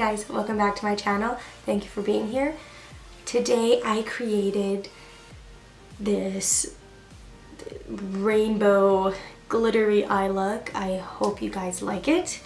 guys, welcome back to my channel. Thank you for being here. Today I created this rainbow glittery eye look. I hope you guys like it.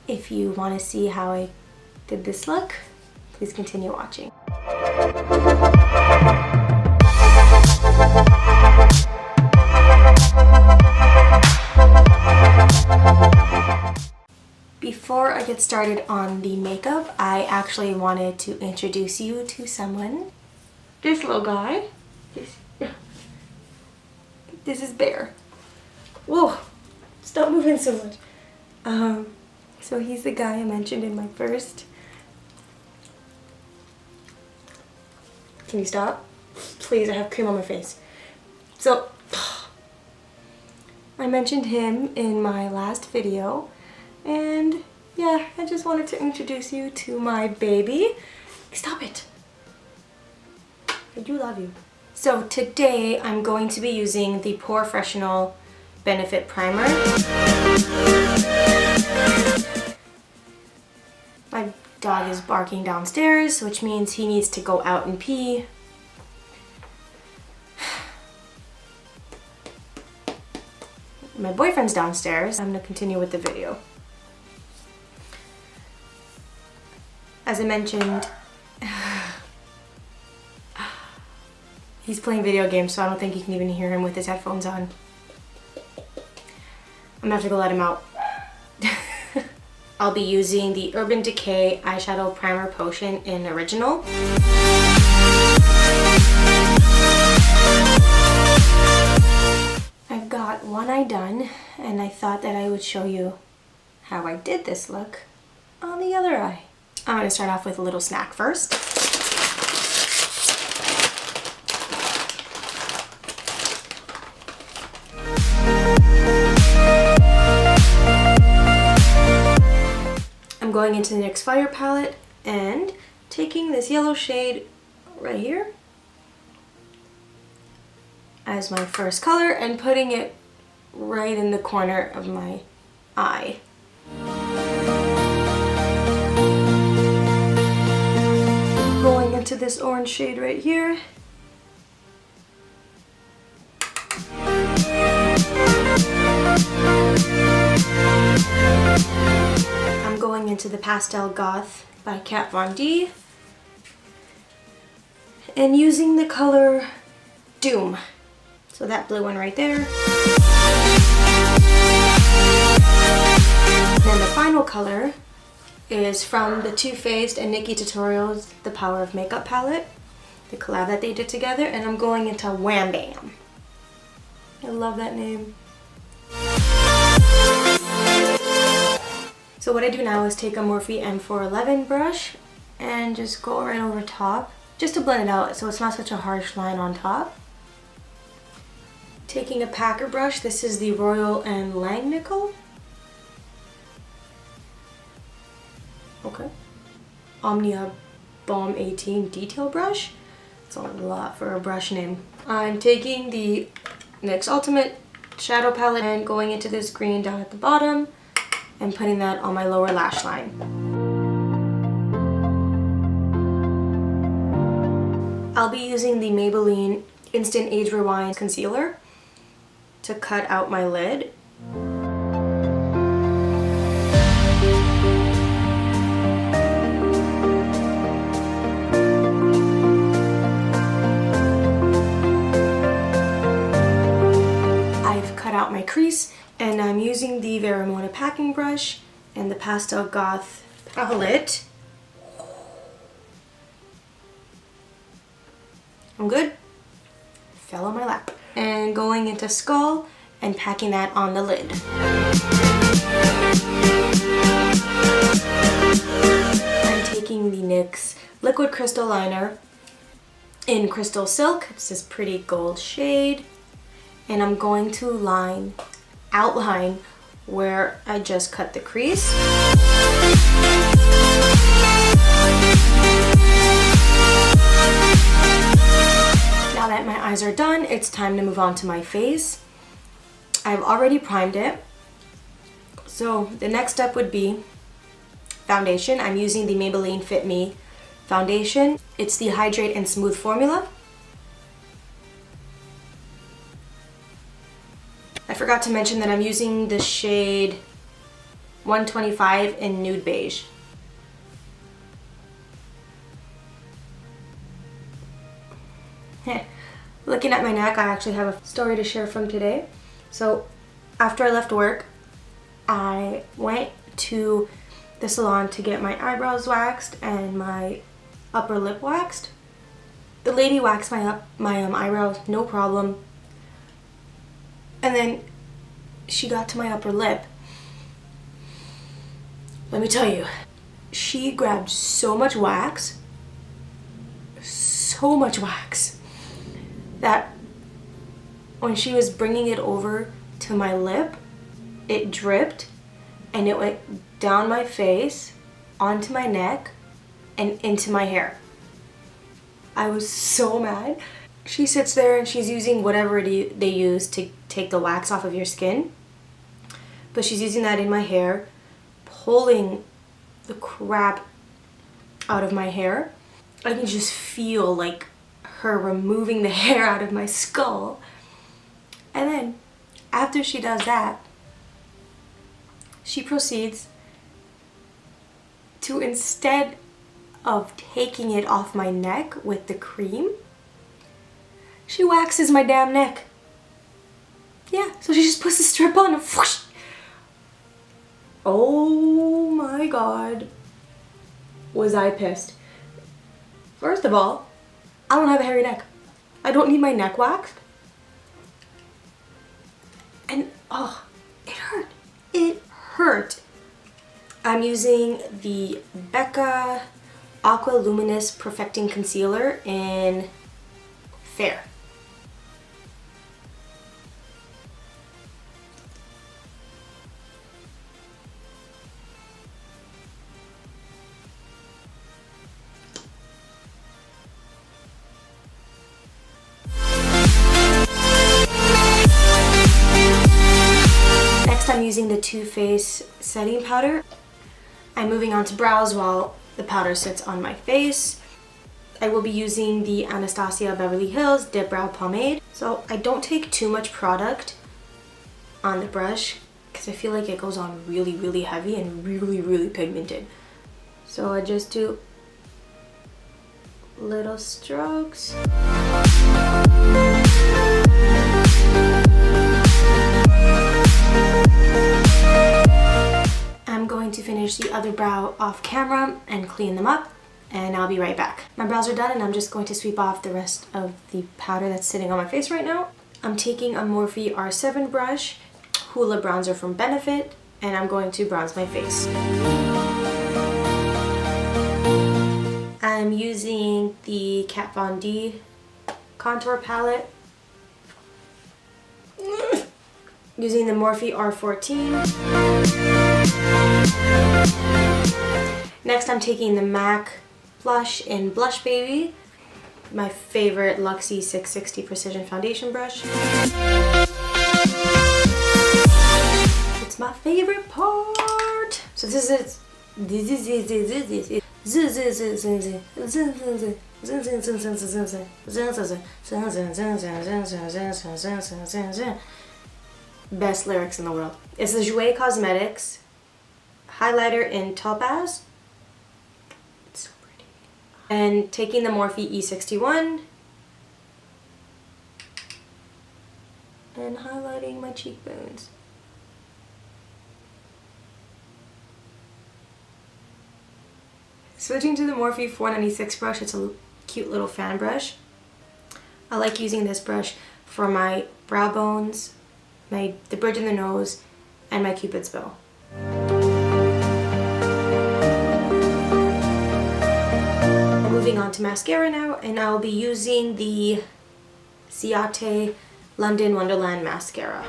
If you want to see how I did this look, please continue watching. Before I get started on the makeup, I actually wanted to introduce you to someone. This little guy. This is Bear. Whoa, stop moving so much. So he's the guy I mentioned in my first. Can you stop? Please, I have cream on my face. So, I mentioned him in my last video. And yeah, I just wanted to introduce you to my baby. Stop it. I do love you. So today I'm going to be using the Porefessional Benefit Primer. My dog is barking downstairs, which means he needs to go out and pee. My boyfriend's downstairs. I'm going to continue with the video. As I mentioned, he's playing video games, so I don't think you can even hear him with his headphones on. I'm gonna have to go let him out. I'll be using the Urban Decay Eyeshadow Primer Potion in Original. I've got one eye done, and I thought that I would show you how I did this look on the other eye. I'm going to start off with a little snack first. I'm going into the NYX Fire palette and taking this yellow shade right here as my first color and putting it right in the corner of my eye. Going into this orange shade right here. I'm going into the Pastel Goth by Kat Von D and using the color Doom. So that blue one right there. And then the final color is from the Too Faced and Nikki Tutorials The Power of Makeup palette, the collab that they did together, and I'm going into Wham Bam. I love that name. So what I do now is take a Morphe M411 brush and just go right over top, just to blend it out so it's not such a harsh line on top. Taking a packer brush, this is the Royal and Langnickel. Okay. Omnia Balm 18 detail brush. It's a lot for a brush name. I'm taking the NYX Ultimate Shadow Palette and going into this green down at the bottom and putting that on my lower lash line. I'll be using the Maybelline Instant Age Rewind Concealer to cut out my lid. Out my crease, and I'm using the Veramona packing brush and the Pastel Goth palette. I'm good. Fell on my lap. And going into Skull and packing that on the lid. I'm taking the NYX Liquid Crystal Liner in Crystal Silk. It's this pretty gold shade. And I'm going to outline where I just cut the crease. Now that my eyes are done, it's time to move on to my face. I've already primed it. So the next step would be foundation. I'm using the Maybelline Fit Me foundation. It's the Hydrate and Smooth formula. I forgot to mention that I'm using the shade 125 in Nude Beige. Looking at my neck, I actually have a story to share from today. So after I left work, I went to the salon to get my eyebrows waxed and my upper lip waxed. The lady waxed my eyebrows, no problem. And then she got to my upper lip. Let me tell you, she grabbed so much wax, that when she was bringing it over to my lip, it dripped and it went down my face, onto my neck, and into my hair. I was so mad. She sits there and she's using whatever they use to take the wax off of your skin, but she's using that in my hair, pulling the crap out of my hair. I can just feel like her removing the hair out of my skull. And then after she does that, she proceeds to, instead of taking it off my neck with the cream, she waxes my damn neck. Yeah, so she just puts the strip on and whoosh. Oh my god, was I pissed. First of all, I don't have a hairy neck. I don't need my neck waxed. And oh, it hurt. It hurt. I'm using the Becca Aqua Luminous Perfecting Concealer in Fair. I'm using the Too Faced setting powder. I'm moving on to brows while the powder sits on my face. I will be using the Anastasia Beverly Hills Dip Brow Pomade. So I don't take too much product on the brush because I feel like it goes on really, really heavy and really, really pigmented. So I just do little strokes. I'm going to finish the other brow off camera and clean them up, and I'll be right back. My brows are done and I'm just going to sweep off the rest of the powder that's sitting on my face right now. I'm taking a Morphe R7 brush, Hoola bronzer from Benefit, and I'm going to bronze my face. I'm using the Kat Von D contour palette. Using the Morphe R14. Next I'm taking the MAC blush in Blushbaby, my favorite Luxie 660 Precision Foundation brush. It's my favorite part. So this is best lyrics in the world. It's the Ciate Cosmetics highlighter in Topaz. It's so pretty. And taking the Morphe E61 and highlighting my cheekbones. Switching to the Morphe 496 brush, it's a cute little fan brush. I like using this brush for my brow bones, the bridge in the nose, and my Cupid's bow. I'm moving on to mascara now, and I'll be using the Ciate London Wonderland mascara.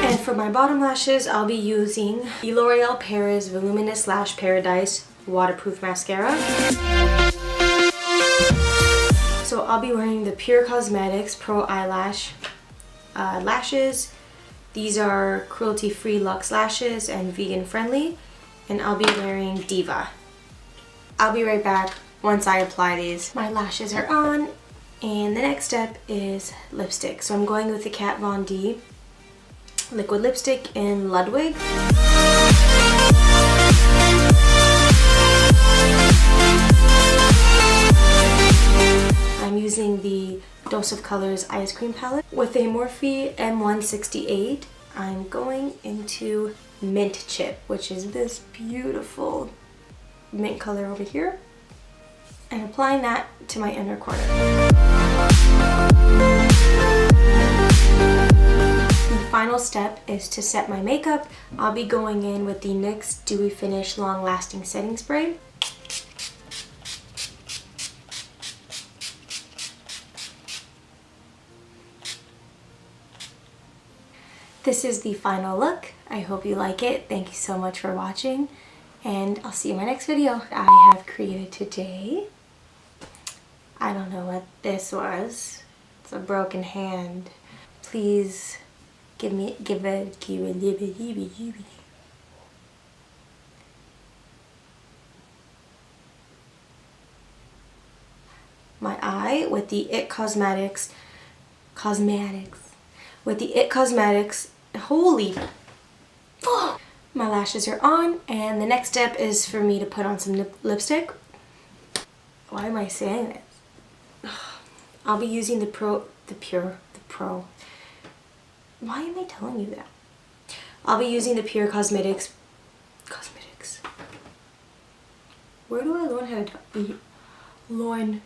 And for my bottom lashes, I'll be using the L'Oreal Paris Voluminous Lash Paradise Waterproof Mascara. So I'll be wearing the Pur Cosmetics Pro Eyelash lashes. These are cruelty-free luxe lashes and vegan friendly, and I'll be wearing Diva. I'll be right back once I apply these. My lashes are on, and the next step is lipstick. So I'm going with the Kat Von D liquid lipstick in Ludwig. I'm using the Dose of Colors Ice Cream palette. With a Morphe M168, I'm going into Mint Chip, which is this beautiful mint color over here, and applying that to my inner corner. The final step is to set my makeup. I'll be going in with the NYX Dewy Finish Long Lasting Setting Spray. This is the final look. I hope you like it. Thank you so much for watching, and I'll see you in my next video. I have created today, I don't know what this was. It's a broken hand. Please give it. My eye with the It Cosmetics. With the It Cosmetics. Holy fuck! My lashes are on, and the next step is for me to put on some lipstick. Why am I saying this? I'll be using the Pro. Why am I telling you that? I'll be using the Pur Cosmetics. Where do I learn how to learn